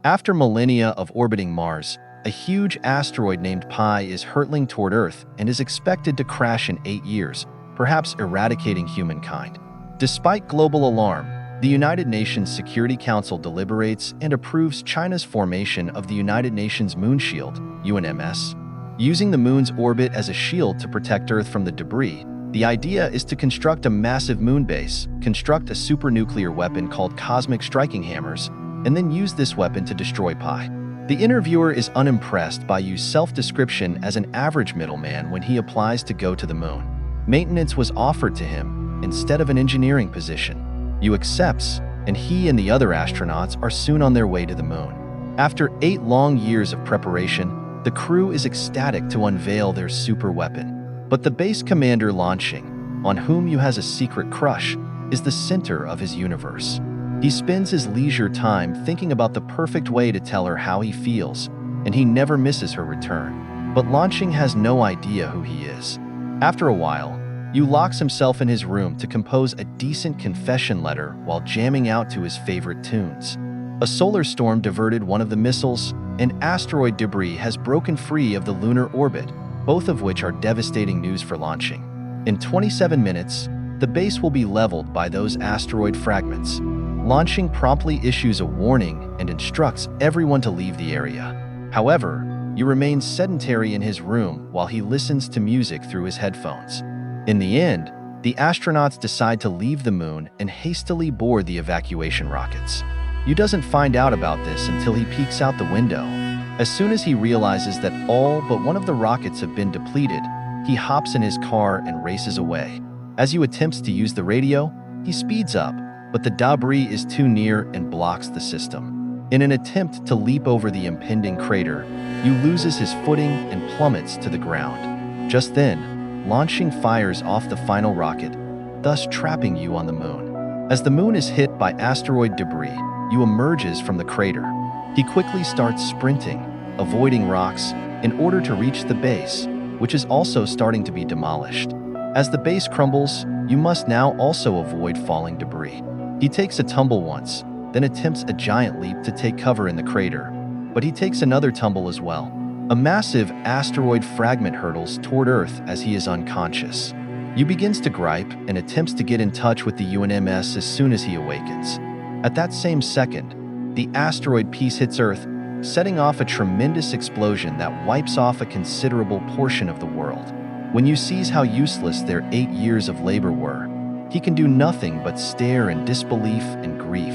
After millennia of orbiting Mars, a huge asteroid named Pi is hurtling toward Earth and is expected to crash in 8 years, perhaps eradicating humankind. Despite global alarm, the United Nations Security Council deliberates and approves China's formation of the United Nations Moon Shield, UNMS. Using the moon's orbit as a shield to protect Earth from the debris, the idea is to construct a massive moon base, construct a supernuclear weapon called cosmic striking hammers, and then use this weapon to destroy Pi. The interviewer is unimpressed by Yu's self-description as an average middleman when he applies to go to the moon. Maintenance was offered to him instead of an engineering position. Yu accepts, and he and the other astronauts are soon on their way to the moon. After 8 long years of preparation, the crew is ecstatic to unveil their super weapon. But the base commander launching, on whom Yu has a secret crush, is the center of his universe. He spends his leisure time thinking about the perfect way to tell her how he feels, and he never misses her return. But launching has no idea who he is. After a while, Yu locks himself in his room to compose a decent confession letter while jamming out to his favorite tunes. A solar storm diverted one of the missiles, and asteroid debris has broken free of the lunar orbit, both of which are devastating news for launching. In 27 minutes, the base will be leveled by those asteroid fragments. Launching promptly issues a warning and instructs everyone to leave the area. However, Yu remains sedentary in his room while he listens to music through his headphones. In the end, the astronauts decide to leave the moon and hastily board the evacuation rockets. Yu doesn't find out about this until he peeks out the window. As soon as he realizes that all but one of the rockets have been depleted, he hops in his car and races away. As Yu attempts to use the radio, he speeds up, but the debris is too near and blocks the system. In an attempt to leap over the impending crater, Yu loses his footing and plummets to the ground. Just then, launching fires off the final rocket, thus trapping Yu on the moon. As the moon is hit by asteroid debris, Yu emerges from the crater. He quickly starts sprinting, avoiding rocks, in order to reach the base, which is also starting to be demolished. As the base crumbles, Yu must now also avoid falling debris. He takes a tumble once, then attempts a giant leap to take cover in the crater, but he takes another tumble as well. A massive asteroid fragment hurtles toward Earth as he is unconscious. Yu begins to gripe and attempts to get in touch with the UNMS as soon as he awakens. At that same second, the asteroid piece hits Earth, setting off a tremendous explosion that wipes off a considerable portion of the world. When Yu sees how useless their 8 years of labor were, he can do nothing but stare in disbelief and grief.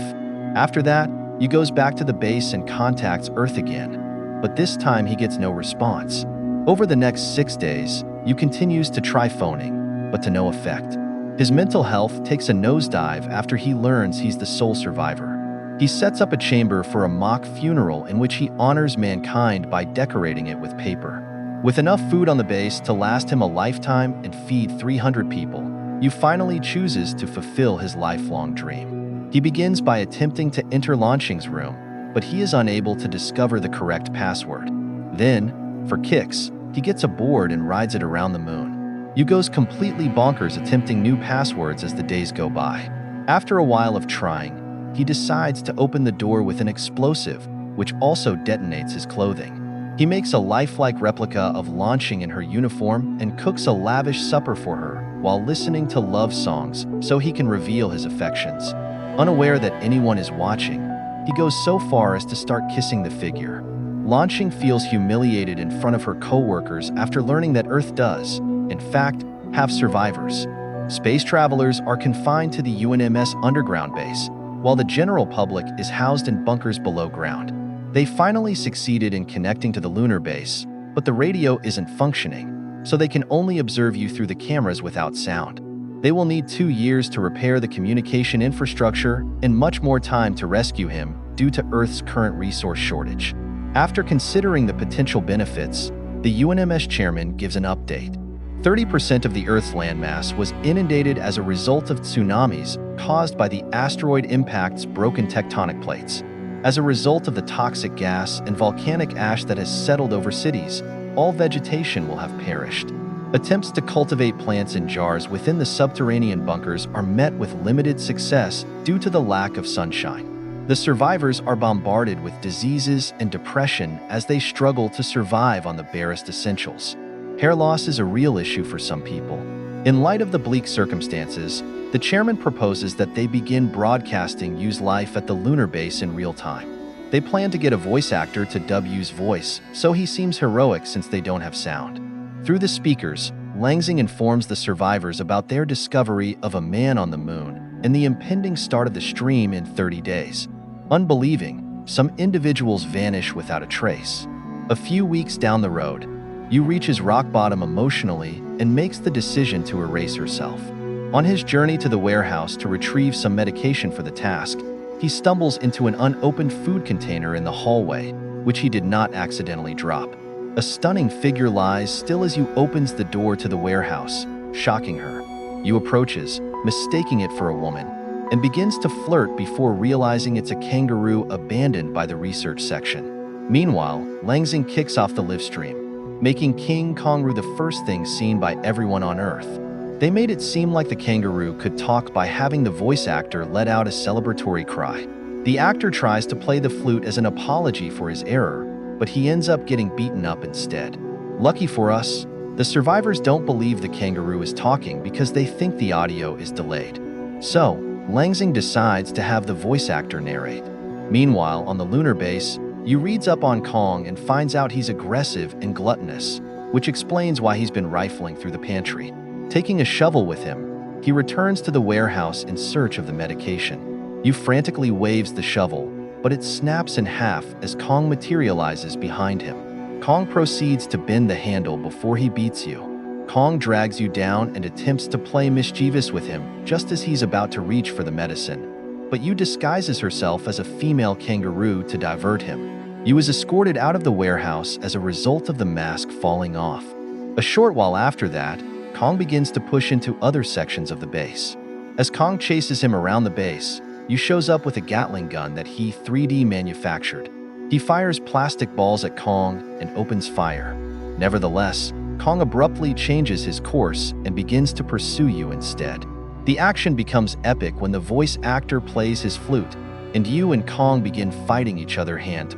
After that, Yu goes back to the base and contacts Earth again, but this time he gets no response. Over the next 6 days, Yu continues to try phoning, but to no effect. His mental health takes a nosedive after he learns he's the sole survivor. He sets up a chamber for a mock funeral in which he honors mankind by decorating it with paper. With enough food on the base to last him a lifetime and feed 300 people, Yu finally chooses to fulfill his lifelong dream. He begins by attempting to enter Launching's room, but he is unable to discover the correct password. Then, for kicks, he gets a board and rides it around the moon. Yu goes completely bonkers attempting new passwords as the days go by. After a while of trying, he decides to open the door with an explosive, which also detonates his clothing. He makes a lifelike replica of Launching in her uniform and cooks a lavish supper for her while listening to love songs so he can reveal his affections. Unaware that anyone is watching, he goes so far as to start kissing the figure. Launching feels humiliated in front of her co-workers after learning that Earth does, in fact, have survivors. Space travelers are confined to the UNMS underground base, while the general public is housed in bunkers below ground. They finally succeeded in connecting to the lunar base, but the radio isn't functioning, so they can only observe you through the cameras without sound. They will need 2 years to repair the communication infrastructure and much more time to rescue him due to Earth's current resource shortage. After considering the potential benefits, the UNMS chairman gives an update. 30% of the Earth's landmass was inundated as a result of tsunamis caused by the asteroid impact's broken tectonic plates. As a result of the toxic gas and volcanic ash that has settled over cities, all vegetation will have perished. Attempts to cultivate plants in jars within the subterranean bunkers are met with limited success due to the lack of sunshine. The survivors are bombarded with diseases and depression as they struggle to survive on the barest essentials. Hair loss is a real issue for some people. In light of the bleak circumstances, the chairman proposes that they begin broadcasting Yu's life at the lunar base in real time. They plan to get a voice actor to dub Yu's voice, so he seems heroic since they don't have sound. Through the speakers, Langsing informs the survivors about their discovery of a man on the moon and the impending start of the stream in 30 days. Unbelieving, some individuals vanish without a trace. A few weeks down the road, Yu reaches rock bottom emotionally and makes the decision to erase herself. On his journey to the warehouse to retrieve some medication for the task, he stumbles into an unopened food container in the hallway, which he did not accidentally drop. A stunning figure lies still as Yu opens the door to the warehouse, shocking her. Yu approaches, mistaking it for a woman, and begins to flirt before realizing it's a kangaroo abandoned by the research section. Meanwhile, Langsing kicks off the live stream, making King Kongru the first thing seen by everyone on Earth. They made it seem like the kangaroo could talk by having the voice actor let out a celebratory cry. The actor tries to play the flute as an apology for his error, but he ends up getting beaten up instead. Lucky for us, the survivors don't believe the kangaroo is talking because they think the audio is delayed. So, Langsing decides to have the voice actor narrate. Meanwhile, on the lunar base, Yu reads up on Kong and finds out he's aggressive and gluttonous, which explains why he's been rifling through the pantry. Taking a shovel with him, he returns to the warehouse in search of the medication. Yu frantically waves the shovel, but it snaps in half as Kong materializes behind him. Kong proceeds to bend the handle before he beats Yu. Kong drags Yu down and attempts to play mischievous with him just as he's about to reach for the medicine. But Yu disguises herself as a female kangaroo to divert him. Yu is escorted out of the warehouse as a result of the mask falling off. A short while after that, Kong begins to push into other sections of the base. As Kong chases him around the base, Yu shows up with a Gatling gun that he 3D manufactured. He fires plastic balls at Kong and opens fire. Nevertheless, Kong abruptly changes his course and begins to pursue Yu instead. The action becomes epic when the voice actor plays his flute, and Yu and Kong begin fighting each other hand.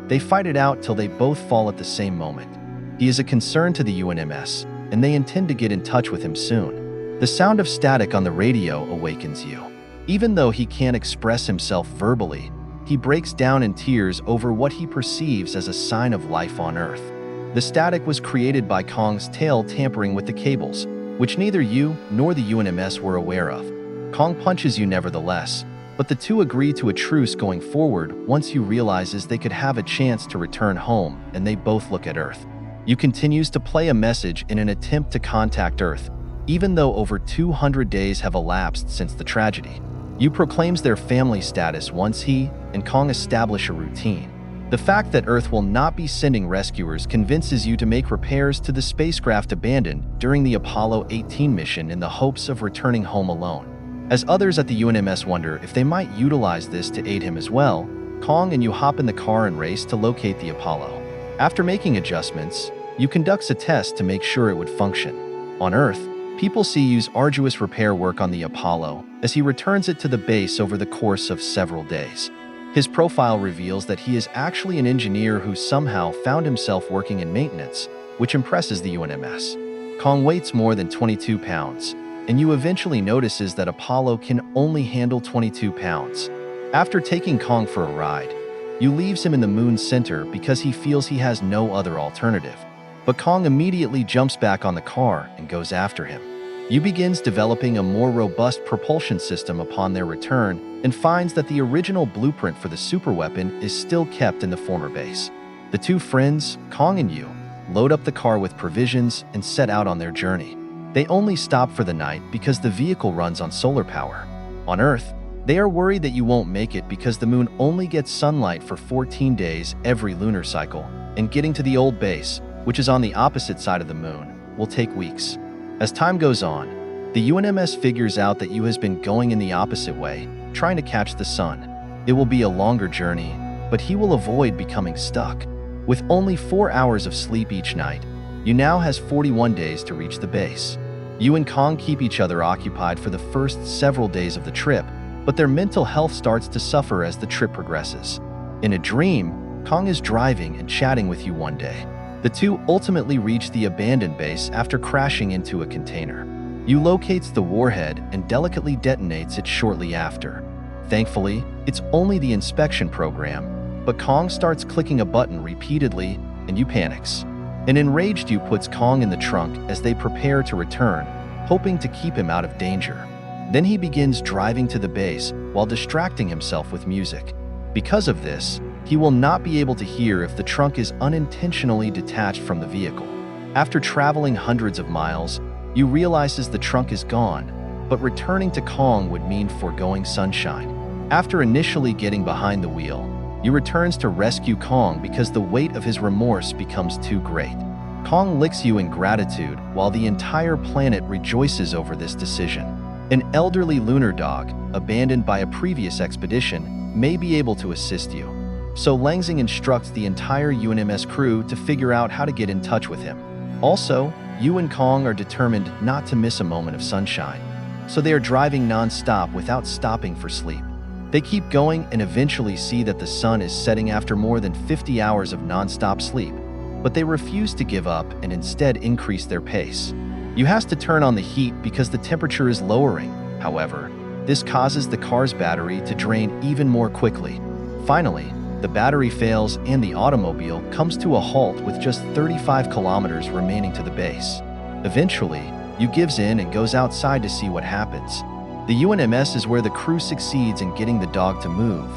They fight it out till they both fall at the same moment. He is a concern to the UNMS, and they intend to get in touch with him soon. The sound of static on the radio awakens Yu. Even though he can't express himself verbally, he breaks down in tears over what he perceives as a sign of life on Earth. The static was created by Kong's tail tampering with the cables, which neither Yu nor the UNMS were aware of. Kong punches Yu nevertheless, but the two agree to a truce going forward once Yu realizes they could have a chance to return home, and they both look at Earth. Yu continues to play a message in an attempt to contact Earth, even though over 200 days have elapsed since the tragedy. Yu proclaims their family status once he and Kong establish a routine. The fact that Earth will not be sending rescuers convinces Yu to make repairs to the spacecraft abandoned during the Apollo 18 mission in the hopes of returning home alone. As others at the UNMS wonder if they might utilize this to aid him as well, Kong and Yu hop in the car and race to locate the Apollo. After making adjustments, Yu conducts a test to make sure it would function. On Earth, people see Yu's arduous repair work on the Apollo as he returns it to the base over the course of several days. His profile reveals that he is actually an engineer who somehow found himself working in maintenance, which impresses the UNMS. Kong weighs more than 22 pounds, and Yu eventually notices that Apollo can only handle 22 pounds. After taking Kong for a ride, Yu leaves him in the moon's center because he feels he has no other alternative. But Kong immediately jumps back on the car and goes after him. Yu begins developing a more robust propulsion system upon their return and finds that the original blueprint for the superweapon is still kept in the former base. The two friends, Kong and Yu, load up the car with provisions and set out on their journey. They only stop for the night because the vehicle runs on solar power. On Earth, they are worried that Yu won't make it because the moon only gets sunlight for 14 days every lunar cycle, and getting to the old base, which is on the opposite side of the moon, will take weeks. As time goes on, the UNMS figures out that Yu has been going in the opposite way, trying to catch the sun. It will be a longer journey, but he will avoid becoming stuck. With only 4 hours of sleep each night, Yu now has 41 days to reach the base. Yu and Kong keep each other occupied for the first several days of the trip, but their mental health starts to suffer as the trip progresses. In a dream, Kong is driving and chatting with you one day. The two ultimately reach the abandoned base after crashing into a container. You locates the warhead and delicately detonates it shortly after. Thankfully, it's only the inspection program, but Kong starts clicking a button repeatedly and you panics. An enraged you puts Kong in the trunk as they prepare to return, hoping to keep him out of danger. Then he begins driving to the base while distracting himself with music. Because of this, he will not be able to hear if the trunk is unintentionally detached from the vehicle. After traveling hundreds of miles, you realizes the trunk is gone, but returning to Kong would mean foregoing sunshine. After initially getting behind the wheel, you returns to rescue Kong because the weight of his remorse becomes too great. Kong licks you in gratitude while the entire planet rejoices over this decision. An elderly lunar dog, abandoned by a previous expedition, may be able to assist you. So Langsing instructs the entire UNMS crew to figure out how to get in touch with him. Also, you and Kong are determined not to miss a moment of sunshine, so they are driving non-stop without stopping for sleep. They keep going and eventually see that the sun is setting after more than 50 hours of non-stop sleep, but they refuse to give up and instead increase their pace. You has to turn on the heat because the temperature is lowering. However, this causes the car's battery to drain even more quickly. Finally, the battery fails and the automobile comes to a halt with just 35 kilometers remaining to the base. Eventually, you gives in and goes outside to see what happens. The UNMS is where the crew succeeds in getting the dog to move,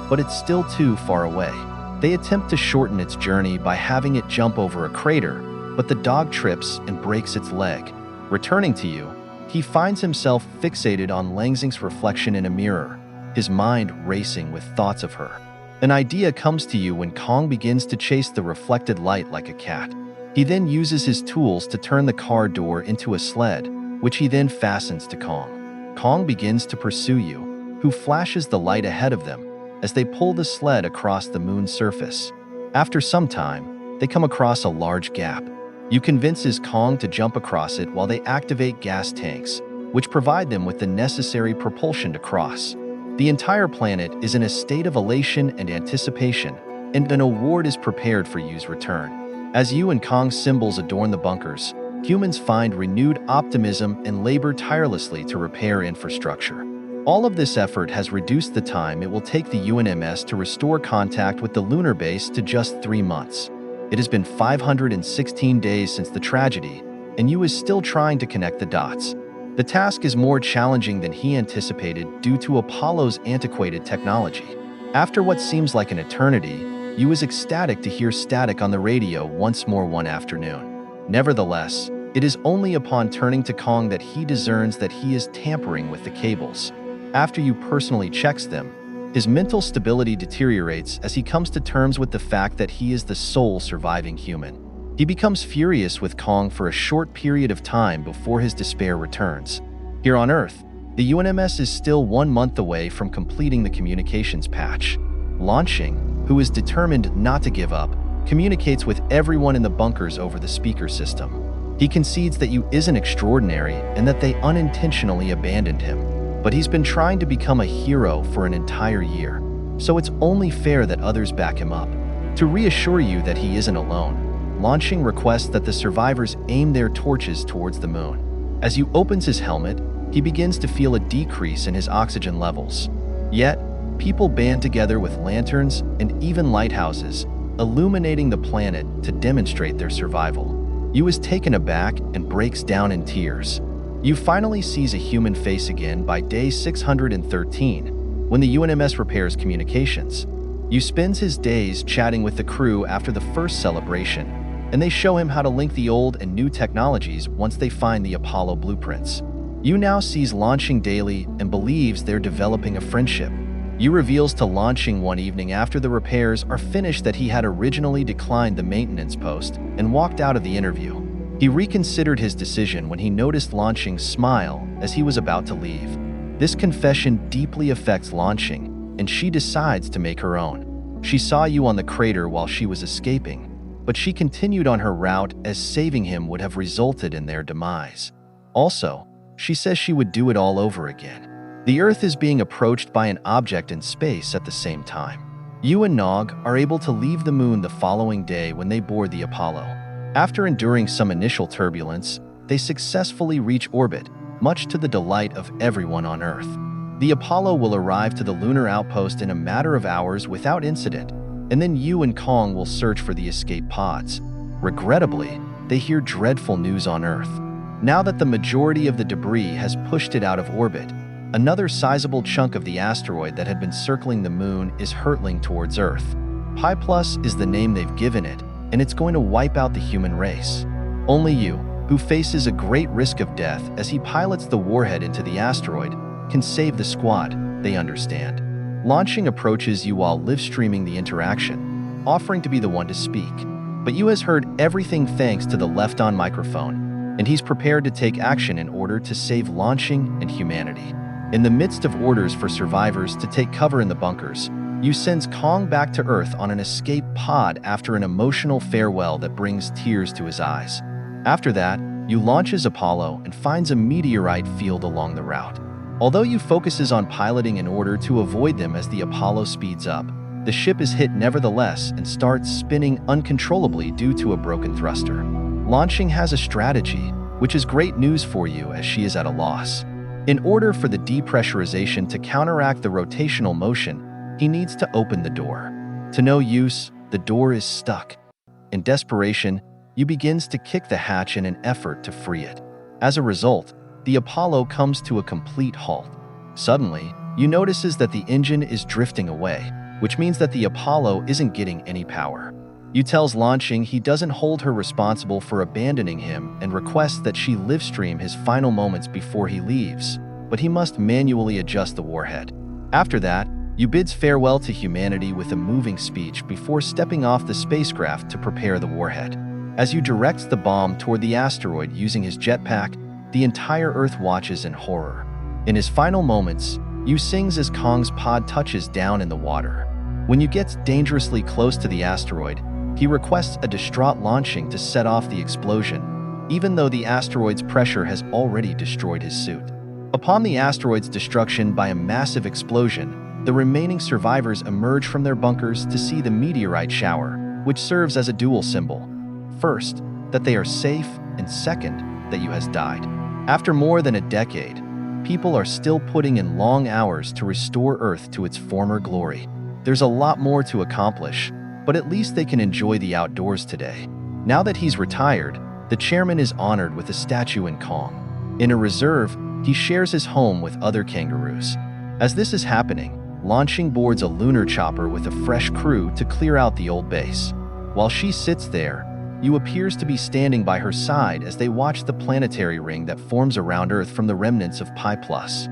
but it's still too far away. They attempt to shorten its journey by having it jump over a crater, but the dog trips and breaks its leg. Returning to you, he finds himself fixated on Langsing's reflection in a mirror, his mind racing with thoughts of her. An idea comes to you when Kong begins to chase the reflected light like a cat. He then uses his tools to turn the car door into a sled, which he then fastens to Kong. Kong begins to pursue you, who flashes the light ahead of them as they pull the sled across the moon's surface. After some time, they come across a large gap. You convinces Kong to jump across it while they activate gas tanks, which provide them with the necessary propulsion to cross. The entire planet is in a state of elation and anticipation, and an award is prepared for you's return. As you and Kong's symbols adorn the bunkers, humans find renewed optimism and labor tirelessly to repair infrastructure. All of this effort has reduced the time it will take the UNMS to restore contact with the lunar base to just 3 months. It has been 516 days since the tragedy, and you is still trying to connect the dots. The task is more challenging than he anticipated due to Apollo's antiquated technology. After what seems like an eternity, you is ecstatic to hear static on the radio once more one afternoon. Nevertheless, it is only upon turning to Kong that he discerns that he is tampering with the cables. After you personally checks them, his mental stability deteriorates as he comes to terms with the fact that he is the sole surviving human. He becomes furious with Kong for a short period of time before his despair returns. Here on Earth, the UNMS is still 1 month away from completing the communications patch. Launching, who is determined not to give up, communicates with everyone in the bunkers over the speaker system. He concedes that you isn't extraordinary and that they unintentionally abandoned him, but he's been trying to become a hero for an entire year, so it's only fair that others back him up. To reassure you that he isn't alone, Launching requests that the survivors aim their torches towards the moon. As you opens his helmet, he begins to feel a decrease in his oxygen levels. Yet, people band together with lanterns and even lighthouses, illuminating the planet to demonstrate their survival. You is taken aback and breaks down in tears. You finally sees a human face again by day 613, when the UNMS repairs communications. You spends his days chatting with the crew after the first celebration, and they show him how to link the old and new technologies once they find the Apollo blueprints. You now sees Launching daily and believes they're developing a friendship. You reveals to Launching one evening after the repairs are finished that he had originally declined the maintenance post and walked out of the interview. He reconsidered his decision when he noticed Launching smile as he was about to leave. This confession deeply affects Launching, and she decides to make her own. She saw you on the crater while she was escaping, but she continued on her route as saving him would have resulted in their demise. Also, she says she would do it all over again. The Earth is being approached by an object in space at the same time. You and Nog are able to leave the moon the following day when they board the Apollo. After enduring some initial turbulence, they successfully reach orbit, much to the delight of everyone on Earth. The Apollo will arrive to the lunar outpost in a matter of hours without incident, and then you and Kong will search for the escape pods. Regrettably, they hear dreadful news on Earth. Now that the majority of the debris has pushed it out of orbit, another sizable chunk of the asteroid that had been circling the moon is hurtling towards Earth. Pi Plus is the name they've given it, and it's going to wipe out the human race. Only you, who faces a great risk of death as he pilots the warhead into the asteroid, can save the squad, they understand. Launching approaches you while live-streaming the interaction, offering to be the one to speak. But Yu has heard everything thanks to the left-on microphone, and he's prepared to take action in order to save launching and humanity. In the midst of orders for survivors to take cover in the bunkers, Yu sends Kong back to Earth on an escape pod after an emotional farewell that brings tears to his eyes. After that, Yu launches Apollo and finds a meteorite field along the route. Although Yu focuses on piloting in order to avoid them as the Apollo speeds up, the ship is hit nevertheless and starts spinning uncontrollably due to a broken thruster. Launching has a strategy, which is great news for Yu as she is at a loss. In order for the depressurization to counteract the rotational motion, he needs to open the door. To no use, the door is stuck. In desperation, Yu begins to kick the hatch in an effort to free it. As a result, the Apollo comes to a complete halt. Suddenly, Yu notices that the engine is drifting away, which means that the Apollo isn't getting any power. Yu tells Launching he doesn't hold her responsible for abandoning him and requests that she livestream his final moments before he leaves, but he must manually adjust the warhead. After that, Yu bids farewell to humanity with a moving speech before stepping off the spacecraft to prepare the warhead. As Yu directs the bomb toward the asteroid using his jetpack, the entire Earth watches in horror. In his final moments, Yu sings as Kong's pod touches down in the water. When Yu gets dangerously close to the asteroid, he requests a distraught Launching to set off the explosion, even though the asteroid's pressure has already destroyed his suit. Upon the asteroid's destruction by a massive explosion, the remaining survivors emerge from their bunkers to see the meteorite shower, which serves as a dual symbol. First, that they are safe, and second, that Yu has died. After more than a decade, people are still putting in long hours to restore Earth to its former glory. There's a lot more to accomplish, but at least they can enjoy the outdoors today. Now that he's retired, the chairman is honored with a statue in Kong. In a reserve, he shares his home with other kangaroos. As this is happening, Launching boards a lunar chopper with a fresh crew to clear out the old base. While she sits there, Yu appears to be standing by her side as they watch the planetary ring that forms around Earth from the remnants of Pi Plus.